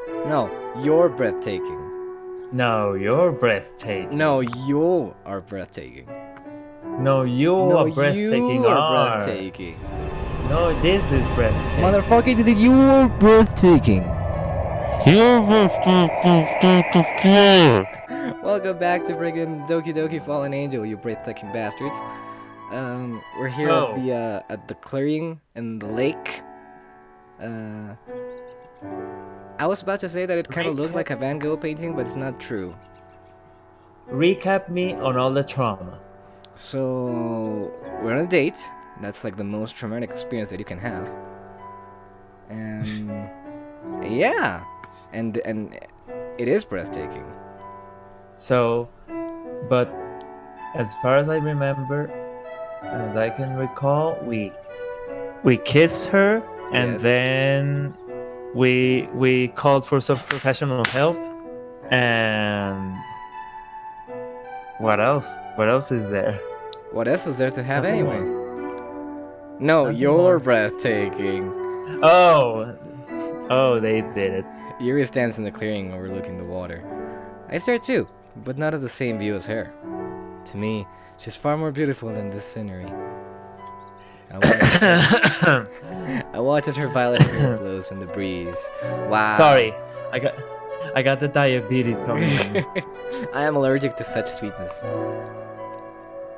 No, you're breathtaking. No, you're breathtaking. No, you are breathtaking. No, you No, are breathtaking. you are Are. breathtaking. No, this is breathtaking. Motherfucker, you're breathtaking. Welcome back to friggin' Doki Doki Fallen Angel, you breathtaking bastards. We're here at the clearing in the lake. I was about to say that it kind of looked like a Van Gogh painting, but it's not true. Recap me on all the trauma. So we're on a date. That's like the most traumatic experience that you can have. And yeah, and it is breathtaking. So, but as far as I remember, as I can recall, we kissed her, and Yes. then we called for some professional help, and what else? What else is there? What else is there to have Nothing anyway? No, Nothing you're more. breathtaking. Oh, they did it. Yuri stands in the clearing overlooking the water. I stare too, but not at the same view as her. To me, she's far more beautiful than this scenery. I watch as her violet hair blows in the breeze. Wow. Sorry, I got the diabetes coming in. I am allergic to such sweetness.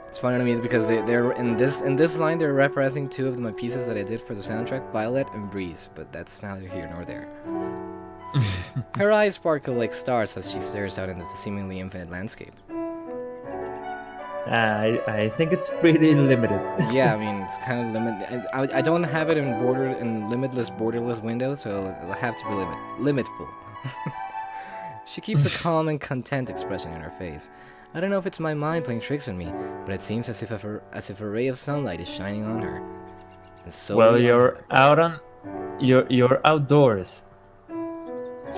It's funny to me because they're in this line they're referencing two of my pieces that I did for the soundtrack, Violet and Breeze, but that's neither here nor there. Her eyes sparkle like stars as she stares out into the seemingly infinite landscape. I think it's pretty limited. Yeah, I mean it's kind of limited. I don't have it in limitless borderless window, so it'll have to be limitful. She keeps a calm and content expression in her face. I don't know if it's my mind playing tricks on me, but it seems as if a ray of sunlight is shining on her. And so well, you're outdoors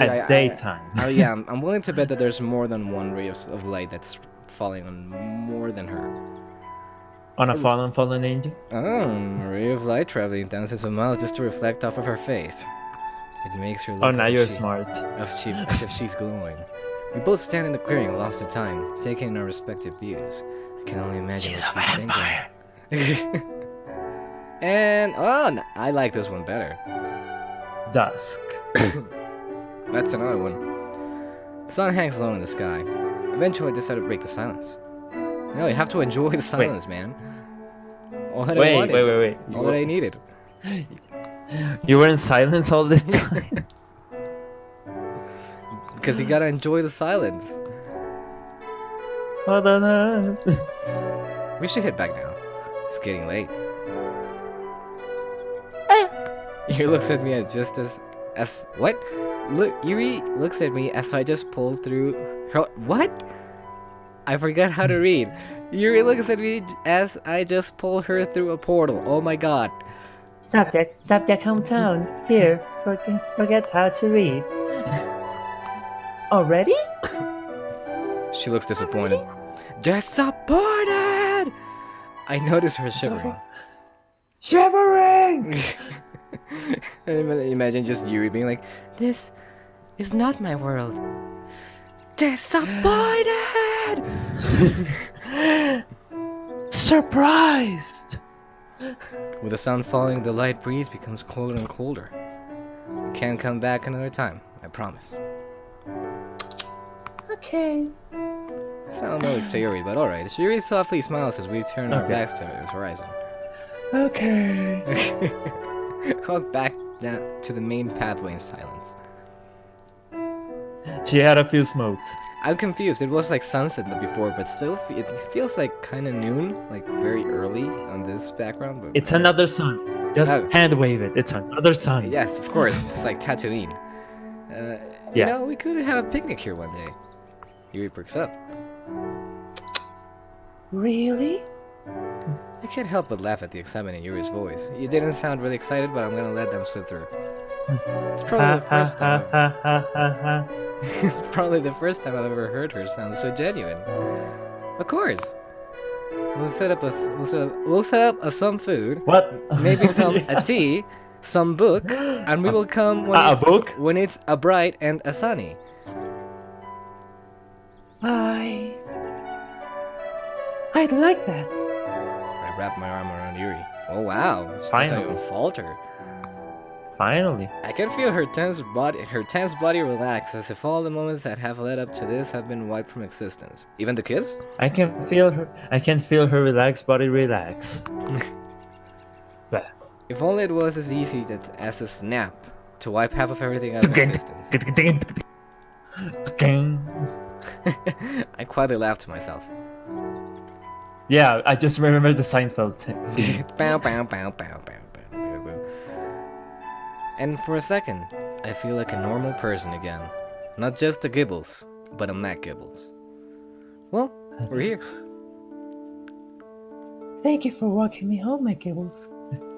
at daytime. Oh yeah, I'm willing to bet that there's more than one ray of light that's falling on more than her. On a fallen angel? Oh, a ray of light traveling thousands of miles just to reflect off of her face. It makes her look Oh, now you're smart. as if she's glowing. We both stand in the clearing, lost in time, taking in our respective views. I can only imagine what she's thinking. And I like this one better. Dusk. That's another one. The sun hangs low in the sky. Eventually, I decide to break the silence. No, you have to enjoy the silence, man. All that I wanted. Wait. All that I needed. You were in silence all this time? Because you gotta enjoy the silence. We should head back now. It's getting late. Yuri looks at me as what? Look, Yuri looks at me as I just pulled through her. What? I forgot how to read. Yuri looks at me as I just pulled her through a portal. Oh my god. Subject, hometown. Here, forget how to read. Already? She looks disappointed. Disappointed! I notice her shivering. Shivering! Imagine just Yuri being like, "This is not my world." Disappointed! Surprised! With the sun falling, the light breeze becomes colder and colder. We can't come back another time, I promise. Okay. Sound more like Sayuri, but alright. Sayuri softly smiles as we turn our backs to the horizon. Okay. Walk back down to the main pathway in silence. She had a few smokes. I'm confused. It was like sunset before, but still, it feels like kind of noon, like very early on this background. But It's another sun. Just hand wave it. It's another sun. yes, of course. It's like Tatooine. You know, we could have a picnic here one day. Yuri perks up. Really? I can't help but laugh at the excitement in Yuri's voice. You didn't sound really excited, but I'm gonna let them slip through. It's probably the first time. It's probably the first time I've ever heard her sound so genuine. Of course. We'll set up some food. What? Maybe a tea, some book, and we will come A book? when it's a bright and a sunny. I'd like that. I wrap my arm around Yuri. Oh wow, she doesn't Finally. even falter. Finally. I can feel her tense body relax, as if all the moments that have led up to this have been wiped from existence. Even the kiss? I can feel her relaxed body relax. Bah. If only it was as easy as a snap to wipe half of everything out of existence. I quietly laughed to myself. Yeah, I just remember the Seinfeld scene. Bow, bow, bow, bow, bow, bow, bow, bow. And for a second, I feel like a normal person again. Not just a Gibbles, but a Mac Gibbles. Well, we're here. Thank you for walking me home, my Gibbles.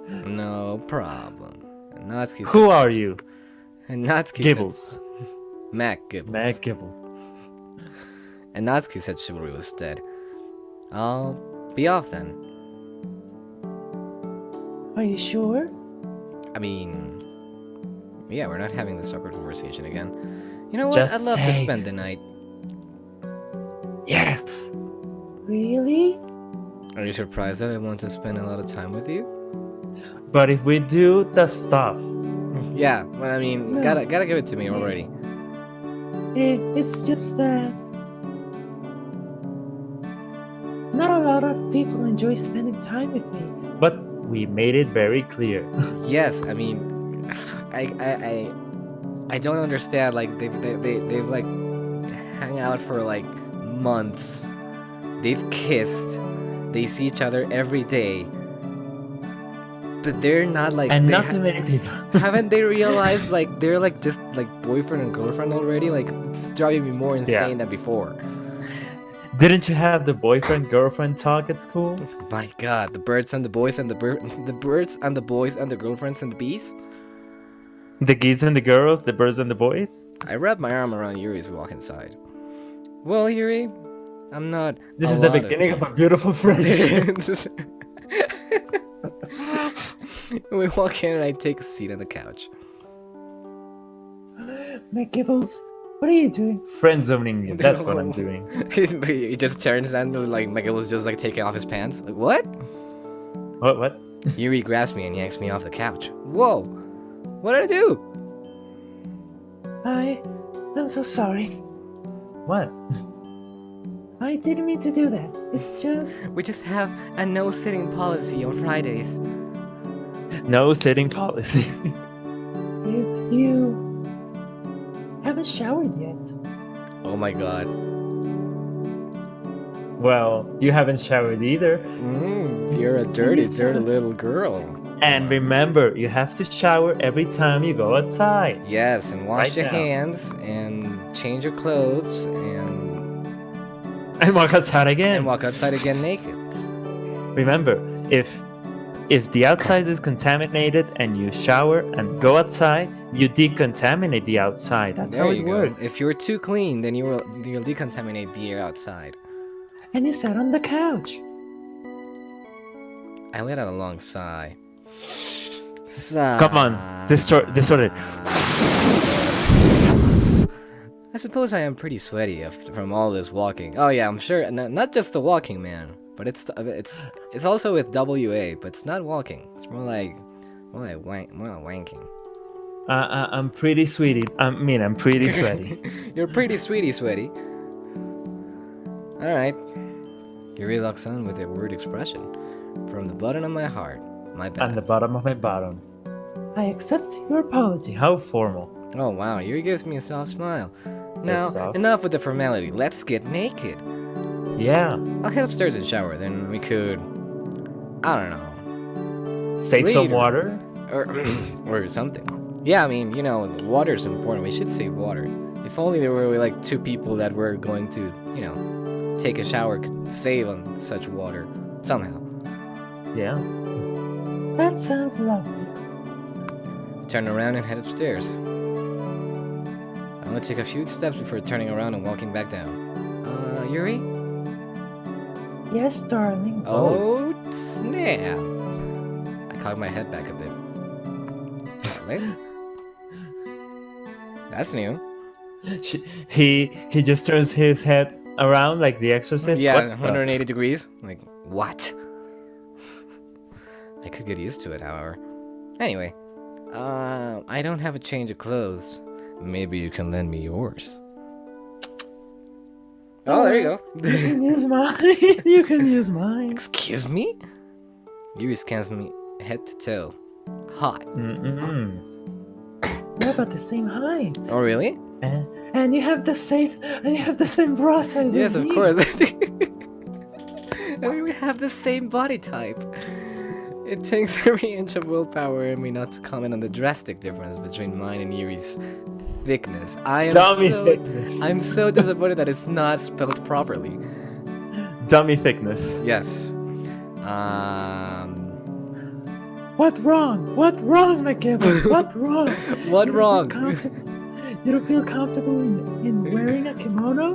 No problem. And Natsuki Who said, are you? and Natsuki Gibbles. said, Mac Gibbles. Mac Gibble. And Natsuki said chivalry was dead. I'll be off then. Are you sure? I mean, yeah, we're not having this awkward conversation again. You know what? Just I'd love to stay. spend the night. Yes. Really? Are you surprised that I want to spend a lot of time with you? But if we do the stuff, Yeah, well, I mean, No. gotta give it to me already. It's just that not a lot of people enjoy spending time with me. but we made it very clear. Yes, I mean, I don't understand. Like they've like hung out for like months. They've kissed. They see each other every day. But they're not like And they not too many people. haven't they realized like they're like just like boyfriend and girlfriend already? Like it's driving me more insane than before. Didn't you have the boyfriend girlfriend talk at school? My God, the birds and the boys and the birds and the boys and the girlfriends and the bees. The geese and the girls, the birds and the boys? I wrap my arm around Yuri as we walk inside. Well, Yuri, I'm not. This a is the lot beginning of a beautiful friendship. We walk in and I take a seat on the couch. My Gibbles, what are you doing? Friend zoning you. That's what I'm doing. He just turns and like Miguel was just like taking off his pants. Like what? What? Yuri grabs me and yanks me off the couch. Whoa! What did I do? I'm so sorry. What? I didn't mean to do that. It's just We just have a no sitting policy on Fridays. No sitting policy. you haven't showered yet. Oh my God. Well, you haven't showered either. You're a dirty, Yes, dirty sir. little girl. And remember, you have to shower every time you go outside. Yes, and wash Right your now. hands and change your clothes And walk outside again. and walk outside again naked. Remember, if the outside is contaminated and you shower and go outside, you decontaminate the outside. That's There how you it go. works. If you're too clean, then you'll decontaminate the air outside. And you sat on the couch. I let out a long sigh. Sigh. Come on, this sort of. I suppose I am pretty sweaty from all this walking. Oh yeah, I'm sure. Not just the walking, man, but it's also with WA, but it's not walking. It's more like wanking. I'm pretty sweaty. I'm pretty sweaty. You're pretty sweaty. All right. Yuri locks on with a weird expression. From the bottom of my heart, my bad. On the bottom of my bottom. I accept your apology. How formal. Oh wow, Yuri gives me a soft smile. Now, soft. enough with the formality. Let's get naked. Yeah. I'll head upstairs and shower. Then we could, I don't know, Save some Read or- water. or something. Yeah, I mean, you know, water is important. We should save water. If only there were like two people that were going to, you know, take a shower, could save on such water somehow. Yeah. That sounds lovely. Turn around and head upstairs. I'm gonna take a few steps before turning around and walking back down. Yuri? Yes, darling. Oh, snap! I cocked my head back a bit. Really? That's new. He just turns his head around like the Exorcist. Yeah, What the- 180 degrees. Like, what? I could get used to it, however. Anyway, I don't have a change of clothes. Maybe you can lend me yours. Oh, there you go. You can use mine. You can use mine. Excuse me? Yuri scans me head to toe. Hot. Mm-mm. We're about the same height. Oh, really? And you have the same bra size. Yes, as of me. course. I mean, we have the same body type. It takes every inch of willpower in me not to comment on the drastic difference between mine and Yuri's thickness. I'm so disappointed that it's not spelled properly. Dummy thickness. Yes. What wrong? What wrong, McGibbons? What wrong? What You don't feel wrong? You don't feel comfortable in wearing a kimono?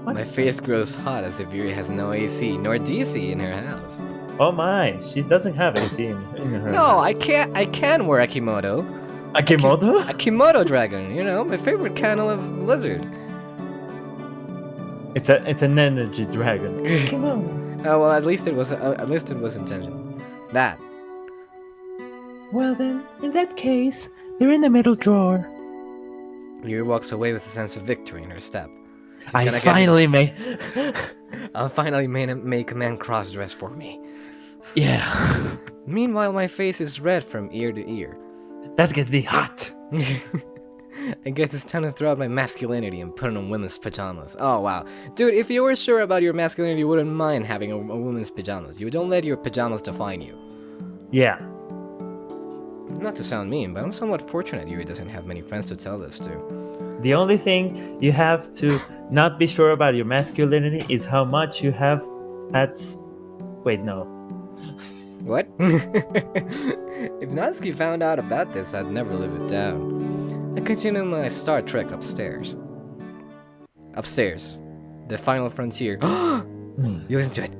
What? My face grows hot as if Yuri has no AC nor DC in her house. Oh my, she doesn't have AC in her. No, I can't. I can wear a kimono. A kimono? A kimono dragon. You know, my favorite kind of lizard. It's an energy dragon. Kimono. Oh well, at least it was intentional. That. Well then, in that case, they're in the middle drawer. Yuri walks away with a sense of victory in her step. She's I gonna finally made. I'll finally make a man cross-dress for me. Yeah, Meanwhile, my face is red from ear to ear. that gets me hot. I guess it's time to throw out my masculinity and put on women's pajamas. Oh wow, dude! If you were sure about your masculinity, you wouldn't mind having a woman's pajamas. You don't let your pajamas define you. Yeah. Not to sound mean, but I'm somewhat fortunate Yuri doesn't have many friends to tell this to. The only thing you have to not be sure about your masculinity is how much you have had. Wait, no. What? If Natsuki found out about this, I'd never live it down. I continue my Star Trek upstairs. Upstairs. The final frontier. You listen to it.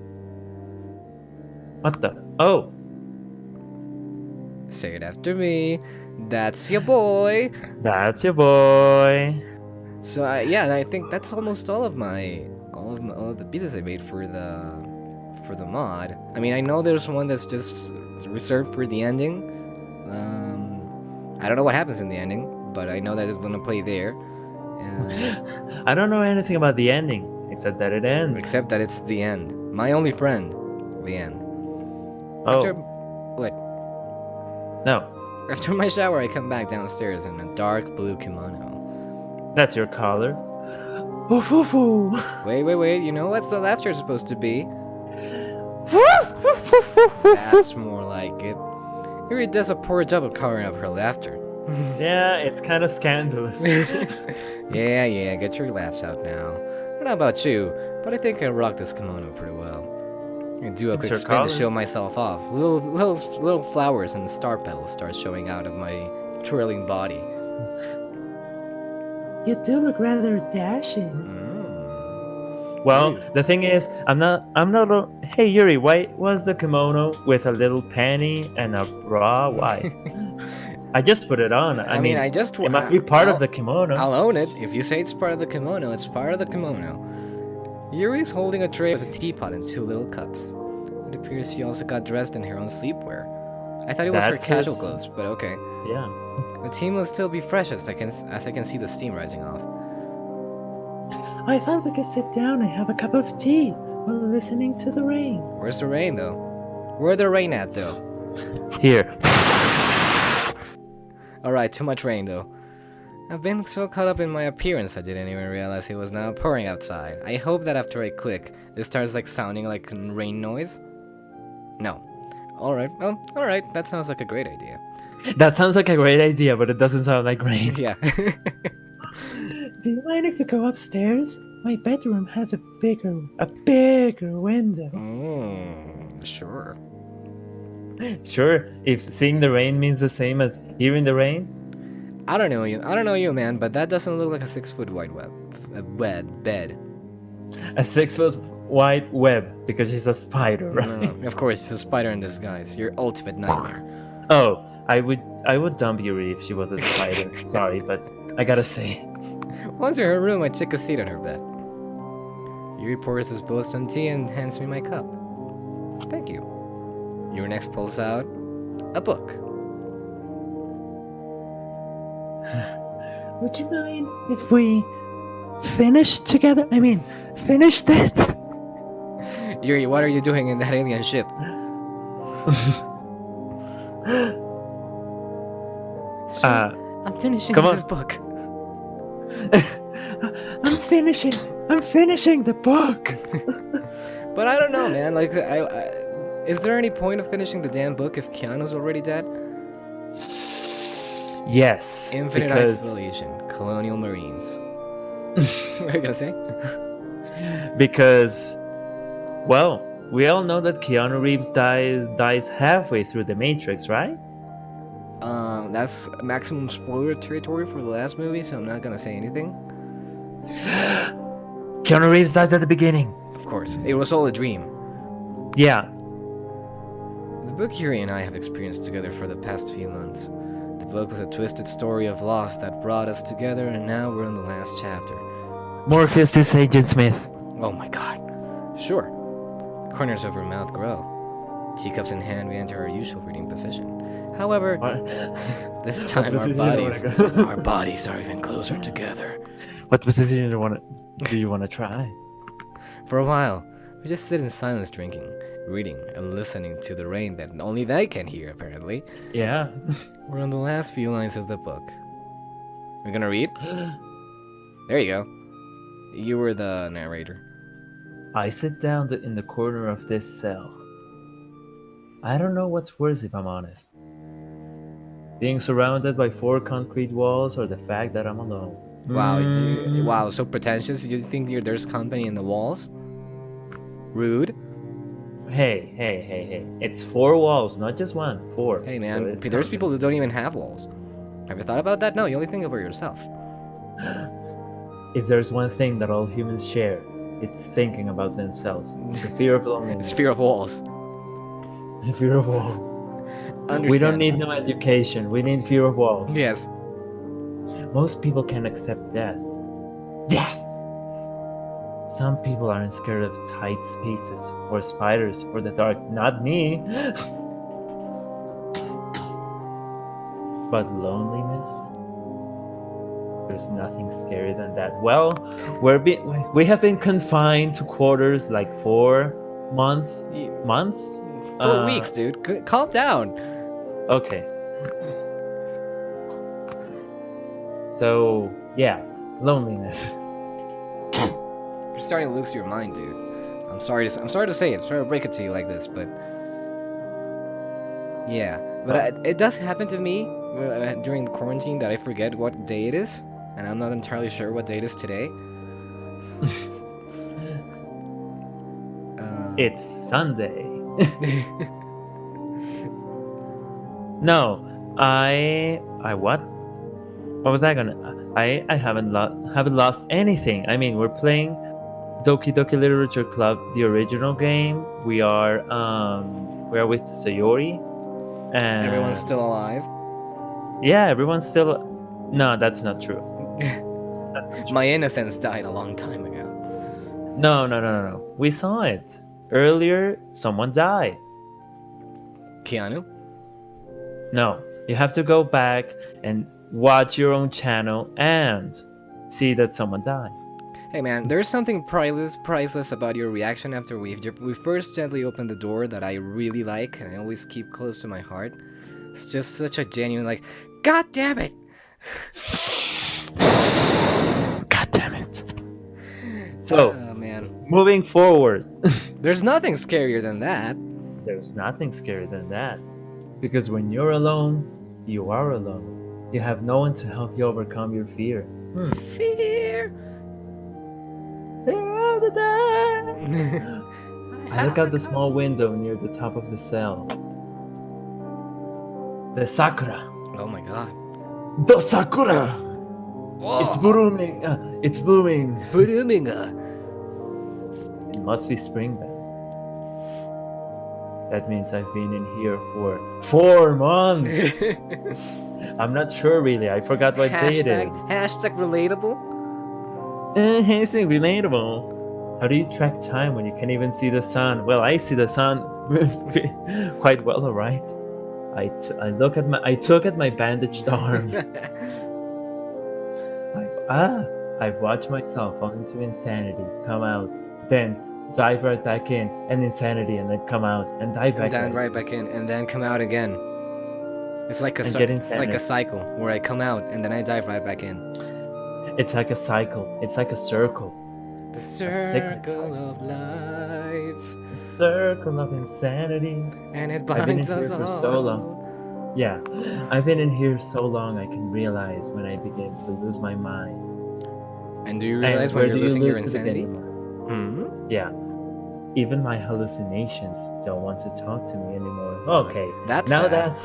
What the? Oh, Say it after me. That's your boy. that's your boy. So yeah, I think that's almost all of the pieces I made for the mod. I mean, I know there's one that's just reserved for the ending. I don't know what happens in the ending, but I know that it's gonna play there. I don't know anything about the ending except that it ends. Except that it's the end. My only friend. The end. Oh, What? no. After my shower, I come back downstairs in a dark blue kimono. That's your collar. Woof woof woof. Wait. You know what's the laughter supposed to be? That's more like it. Yuri does a poor job of covering up her laughter. Yeah, it's kind of scandalous. Yeah, get your laughs out now. I don't know about you, but I think I rock this kimono pretty well. I do a It's quick your spin color. to show myself off. Little flowers and star petals start showing out of my twirling body. You do look rather dashing. Well, Please. the thing is, Hey Yuri, why was the kimono with a little panty and a bra? Why? I just put it on. I mean, it must be part of the kimono. I'll own it. If you say it's part of the kimono, it's part of the kimono. Yuri's holding a tray with a teapot and 2 little cups. It appears she also got dressed in her own sleepwear. I thought it was her That's casual his- clothes, but okay. Yeah. The team will still be fresh as I can see the steam rising off. I thought we could sit down and have a cup of tea while listening to the rain. Where's the rain, though? Where the rain at, though? Here. Alright, too much rain, though. I've been so caught up in my appearance I didn't even realize it was now pouring outside. I hope that after I click, it starts like sounding like rain noise. No. Alright, well, alright, that sounds like a great idea. That sounds like a great idea, but it doesn't sound like rain. Yeah. Do you mind if we go upstairs? My bedroom has a bigger window. Sure. Sure, if seeing the rain means the same as hearing the rain. I don't know you, man, but that doesn't look like a 6-foot wide bed. A 6-foot wide web, because she's a spider, right? No, of course, it's a spider in disguise. Your ultimate nightmare. Oh, I would dump Yuri if she was a spider. Sorry, but I gotta say. Once in her room, I took a seat on her bed. Yuri pours us both some tea and hands me my cup. Thank you. Yuri next pulls out a book. Would you mind if we finished together? I mean, finished it? Yuri, what are you doing in that alien ship? I'm finishing this book. I'm finishing the book. But I don't know, man. Like, is there any point of finishing the damn book if Keanu's already dead? Yes. Infinite isolation, colonial marines. What are you gonna say? Because, well, we all know that Keanu Reeves dies halfway through the Matrix, right? That's maximum spoiler territory for the last movie, so I'm not gonna say anything. Keanu Reeves dies at the beginning. Of course, it was all a dream. Yeah. The book Yuri and I have experienced together for the past few months. The book was a twisted story of loss that brought us together, and now we're in the last chapter. Morpheus is Agent Smith. Oh my god. Sure. The corners of her mouth grow. Teacups in hand, we enter our usual reading position. However, this time our bodies are even closer together. What position do you want to try? For a while, we just sit in silence drinking, reading, and listening to the rain that only they can hear, apparently. Yeah. We're on the last few lines of the book. We're gonna read? There you go. You were the narrator. I sit down in the corner of this cell. I don't know what's worse if I'm honest. Being surrounded by 4 concrete walls or the fact that I'm alone. Wow, wow, so pretentious. You think there's company in the walls? Rude. Hey. It's 4 walls, not just 1. 4. Hey man, So there's people who don't even have walls. Have you thought about that? No, you only think about yourself. If there's one thing that all humans share, it's thinking about themselves. It's a fear of loneliness. It's fear of walls. Fear of walls. We don't need no education. We need fear of walls. Yes. Most people can accept death. Death! Some people aren't scared of tight spaces, or spiders, or the dark. Not me! But loneliness? There's nothing scarier than that. Well, we have been confined to quarters like 4 months. Months? 4 weeks, dude. Calm down. Okay. So, yeah, loneliness. You're starting to lose your mind, dude. I'm sorry to say it. I'm sorry to break it to you like this, but yeah. But it does happen to me during the quarantine that I forget what day it is, and I'm not entirely sure what day it is today. It's Sunday. No, I what? What was I gonna? I haven't lost anything. I mean, we're playing Doki Doki Literature Club, the original game. We are with Sayori, and everyone's still alive. Yeah, everyone's still. No, that's not true. My innocence died a long time ago. No. We saw it earlier. Someone died. Keanu? No, you have to go back and watch your own channel and see that someone died. Hey man, there's something priceless about your reaction after we first gently opened the door that I really like and I always keep close to my heart. It's just such a genuine like, God damn it! God damn it. So, oh man. Moving forward. There's nothing scarier than that. There's nothing scarier than that. Because when you're alone, you are alone. You have no one to help you overcome your fear. Fear! Fear of the dark! I look out the small window near the top of the cell. The sakura. Oh my god. The sakura! Whoa. It's blooming. It's blooming. Blooming. It must be spring then. That means I've been in here for 4 months. I'm not sure really. I forgot what day it is. Hashtag relatable. Hashtag relatable. How do you track time when you can't even see the sun? Well, I see the sun quite well, alright. I took at my bandaged arm. I've watched myself fall into insanity, come out, then dive right back in, and insanity, and then come out and dive back And then in. right back in, and then come out again. It's like And get it's like a insanity. cycle where I come out and then I dive right back in. It's like a cycle. It's like a circle. The cycle. circle of life, A circle of insanity. and it I've been in binds here us for all. so long. Yeah, I've been in here so long I can realize when I begin to lose my mind. And do you And realize where when you're do you losing your lose to begin insanity? with? Hmm? Yeah. Even my hallucinations don't want to talk to me anymore. Okay. That's Now sad.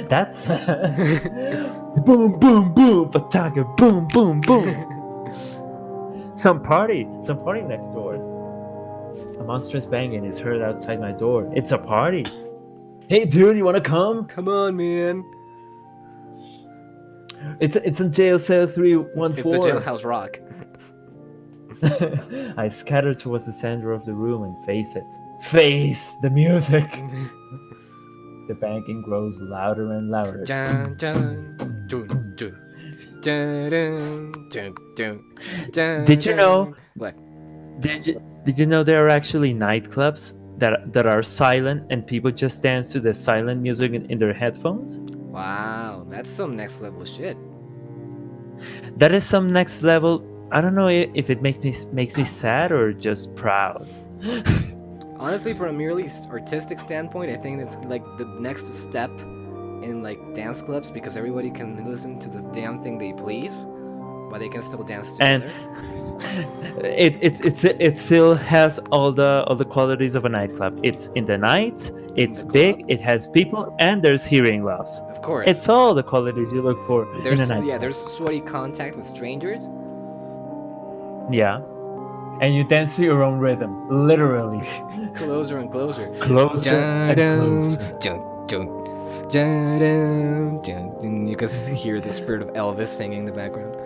that's boom boom boom pataka boom boom boom. Some party next door. A monstrous banging is heard outside my door. It's a party. Hey dude, you wanna come? Come on, man. It's in jail cell 314. It's a jailhouse rock. I scatter towards the center of the room and face it. Face the music. The banging grows louder and louder. Dun, dun, dun, dun. Dun, dun, dun, dun, dun, Did you know- dun. What? Did you know there are actually nightclubs that are silent and people just dance to the silent music in their headphones? Wow, that's some next level shit. That is some next level. I don't know if it makes me sad or just proud. Honestly, from a merely artistic standpoint, I think it's like the next step in like dance clubs because everybody can listen to the damn thing they please, but they can still dance And together. it still has all the qualities of a nightclub. It's in the night, it's the big, club. it has people, and there's hearing loss. Of course. It's all the qualities you look for in a there's nightclub. there's sweaty contact with strangers. Yeah. And you dance to your own rhythm, literally. Closer and closer. Closer and closer. You can hear the spirit of Elvis singing in the background.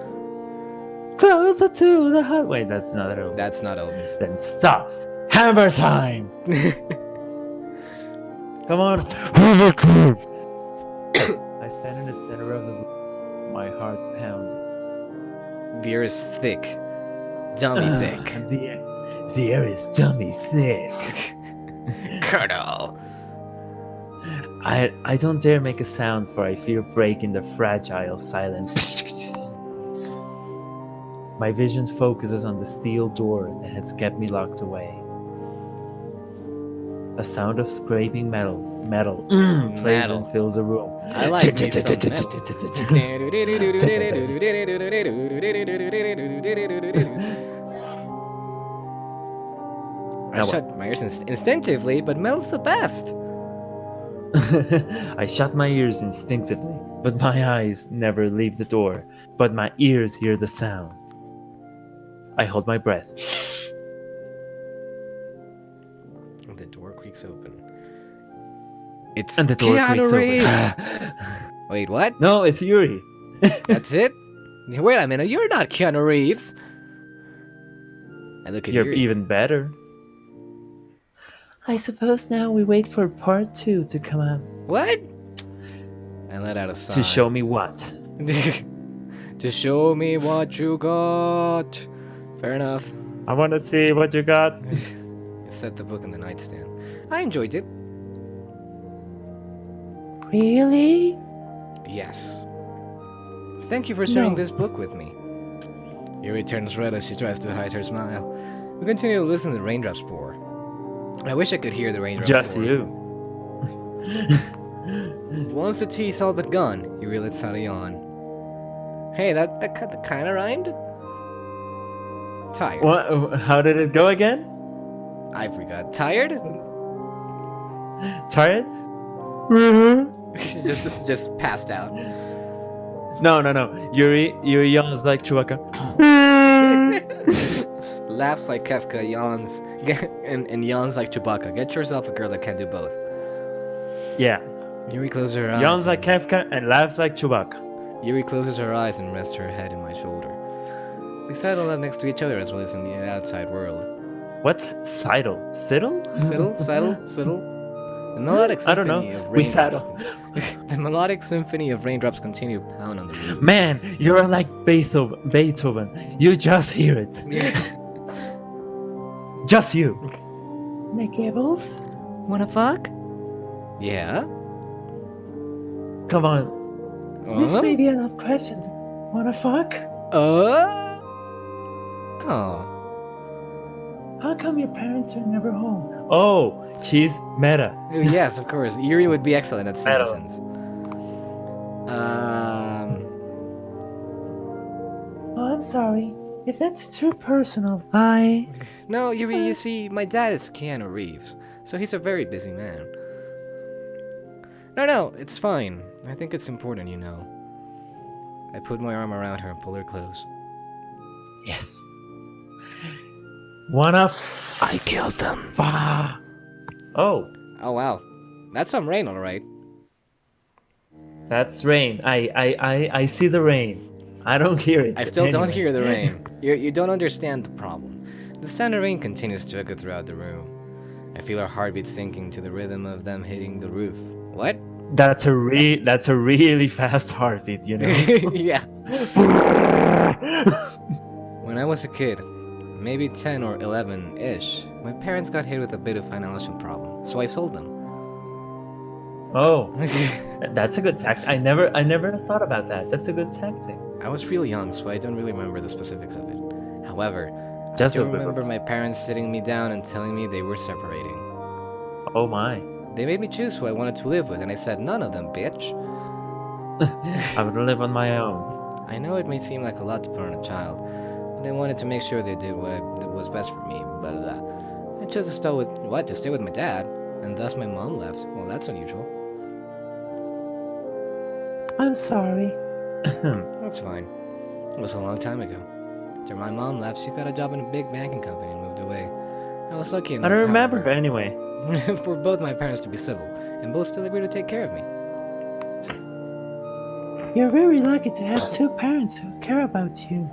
Closer to the heart. Wait, that's not Elvis. That's not Elvis. Then stops. Hammer time. Come on. I stand in the center of the room, my heart pounding. The air is thick. Dummy thick. And the air is dummy thick. Colonel. I don't dare make a sound, for I fear breaking the fragile silence. My vision focuses on the steel door that has kept me locked away. A sound of scraping metal plays Metal. and fills the room. I like me some I shut my ears instinctively, but metal's the best. I shut my ears instinctively, but my eyes never leave the door, but my ears hear the sound. I hold my breath. The door creaks open. It's And the door Keanu creaks Reeves. open. Wait, what? No, it's Yuri. That's it? Wait a minute, you're not Keanu Reeves. I look at You're you. even better. I suppose now we wait for part 2 to come out. What? I let out a sigh. To show me what? To show me what you got. Fair enough. I want to see what you got. I set the book on the nightstand. I enjoyed it. Really? Yes. Thank you for sharing No. this book with me. Yuri turns red as she tries to hide her smile. We continue to listen to the raindrops pour. I wish I could hear the raindrops Just pour. you. Once the tea's all but gone, Yuri lets out a yawn. Hey, that kind of rhymed? Tired. What? How did it go again? I forgot. Tired? Tired? just passed out. No. Yuri yawns like Chewbacca. laughs like Kefka, yawns, and yawns like Chewbacca. Get yourself a girl that can do both. Yeah. Yuri closes her eyes. Yawns like Kafka and laughs like Chewbacca. Yuri closes her eyes and rests her head in my shoulder. We settle up next to each other as well as in the outside world. What's sidle? Siddle? Siddle. The melodic I don't know. symphony of We raindrops. settle. The melodic symphony of raindrops continue to pound on the roof. Man, you're like Beethoven. You just hear it. Just you. McGibbles? Wanna fuck? Yeah. Come on. This may be enough question. Wanna fuck? Oh. How come your parents are never home? Oh, she's meta. Yes, of course. Yuri would be excellent at Metal. citizens. Oh, I'm sorry. If that's too personal, No, Yuri, you see, my dad is Keanu Reeves, so he's a very busy man. No, it's fine. I think it's important, you know. I put my arm around her and pull her close. Yes. Wanna I killed them. Oh, Oh, wow. That's some rain, alright. that's rain. I see the rain. I don't hear it. I still don't anyway. hear the rain. You don't understand the problem. The sound of rain continues to echo throughout the room. I feel our heartbeats sinking to the rhythm of them hitting the roof. What? That's a really fast heartbeat, you know. Yeah. When I was a kid, maybe 10 or 11-ish, my parents got hit with a bit of financial problem, so I sold them. Oh, that's a good tactic. I never thought about that. That's a good tactic. I was real young, so I don't really remember the specifics of it. However, Just I a do bit. remember my parents sitting me down and telling me they were separating. Oh my. They made me choose who I wanted to live with, and I said none of them, bitch. I would live on my own. I know it may seem like a lot to put on a child, but they wanted to make sure they did what was best for me, but I chose to stay with my dad, and thus my mom left. Well, that's unusual. I'm sorry. That's fine. It was a long time ago. After my mom left, she got a job in a big banking company and moved away. I was lucky enough, I don't remember however, anyway. for both my parents to be civil, and both still agreed to take care of me. You're very lucky to have two parents who care about you.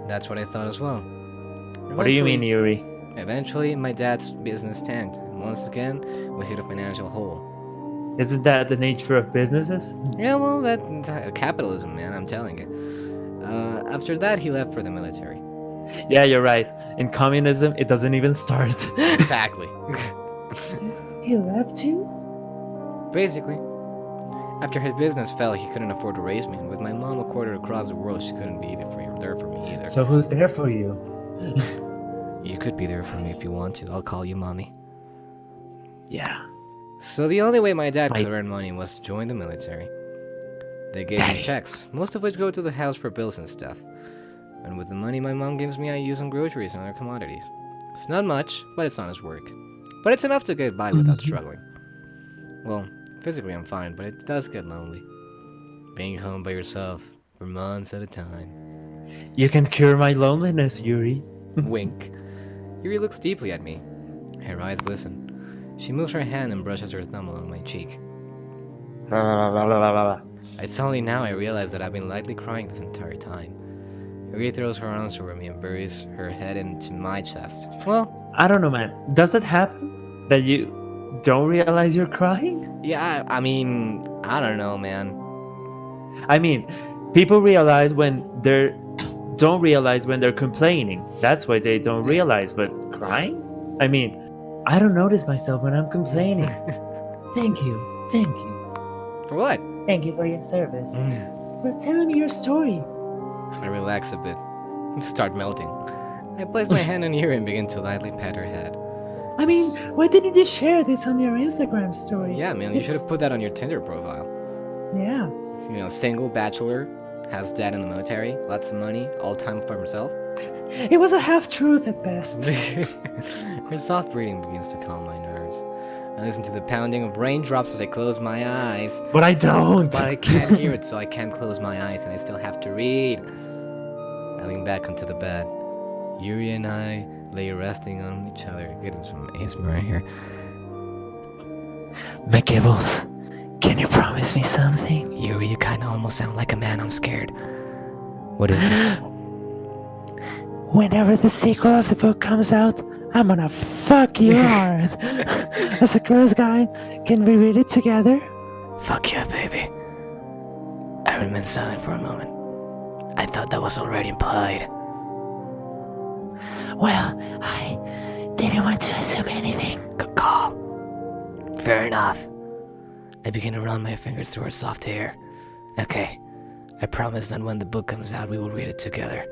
That's what I thought as well. What do you mean, Yuri? Eventually, my dad's business tanked, and once again, we hit a financial hole. Isn't that the nature of businesses? Yeah, well, that's capitalism, man, I'm telling you. After that, he left for the military. Yeah, you're right. In communism, it doesn't even start. Exactly. He left you? Basically. After his business fell, he couldn't afford to raise me, and with my mom a quarter across the world, she couldn't be there for me either. So who's there for you? You could be there for me if you want to. I'll call you mommy. Yeah. So the only way my dad could earn money was to join the military. They gave me checks, most of which go to the house for bills and stuff. And with the money my mom gives me, I use on groceries and other commodities. It's not much, but it's honest work. But it's enough to get by without struggling. Well, physically I'm fine, but it does get lonely. Being home by yourself for months at a time. You can cure my loneliness, Yuri. Wink. Yuri looks deeply at me. Her eyes glisten. She moves her hand and brushes her thumb along my cheek. It's only now I realize that I've been lightly crying this entire time. Yuri throws her arms over me and buries her head into my chest. Well, I don't know, man. Does that happen? That you don't realize you're crying? yeah, I mean, I don't know, man. I mean, people realize when they're don't realize when they're complaining. That's why they don't realize. But crying? I mean, I don't notice myself when I'm complaining. Thank you. Thank you. For what? Thank you for your service. For telling me your story. I relax a bit. Start melting. I place my hand on Yuri and begin to lightly pat her head. I mean, why didn't you share this on your Instagram story? Yeah, man, you should have put that on your Tinder profile. Yeah. You know, single, bachelor, has dad in the military, lots of money, all time for himself. It was a half-truth at best. Her soft breathing begins to calm my nerves. I listen to the pounding of raindrops as I close my eyes. But I don't. But I can't hear it, so I can't close my eyes, and I still have to read. I lean back onto the bed. Yuri and I lay resting on each other. Getting some ASMR right here. McGibbles, can you promise me something? Yuri, you kind of almost sound like a man. I'm scared. What is it? Whenever the sequel of the book comes out, I'm gonna fuck you hard. As a girl's guide, can we read it together? Fuck yeah, baby. I remained silent for a moment. I thought that was already implied. Well, I didn't want to assume anything. Good call. Fair enough. I begin to run my fingers through her soft hair. Okay, I promise that when the book comes out, we will read it together.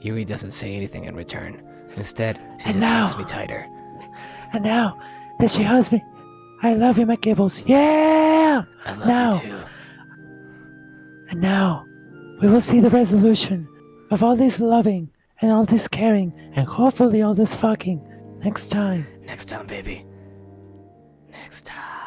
Yuri doesn't say anything in return. Instead, she And just now- hugs me tighter. And now that she hugs me, I love you, McGibbles. Yeah! I love Now. you too. And now, we will see the resolution of all this loving and all this caring and hopefully all this fucking next time. Next time, baby. Next time.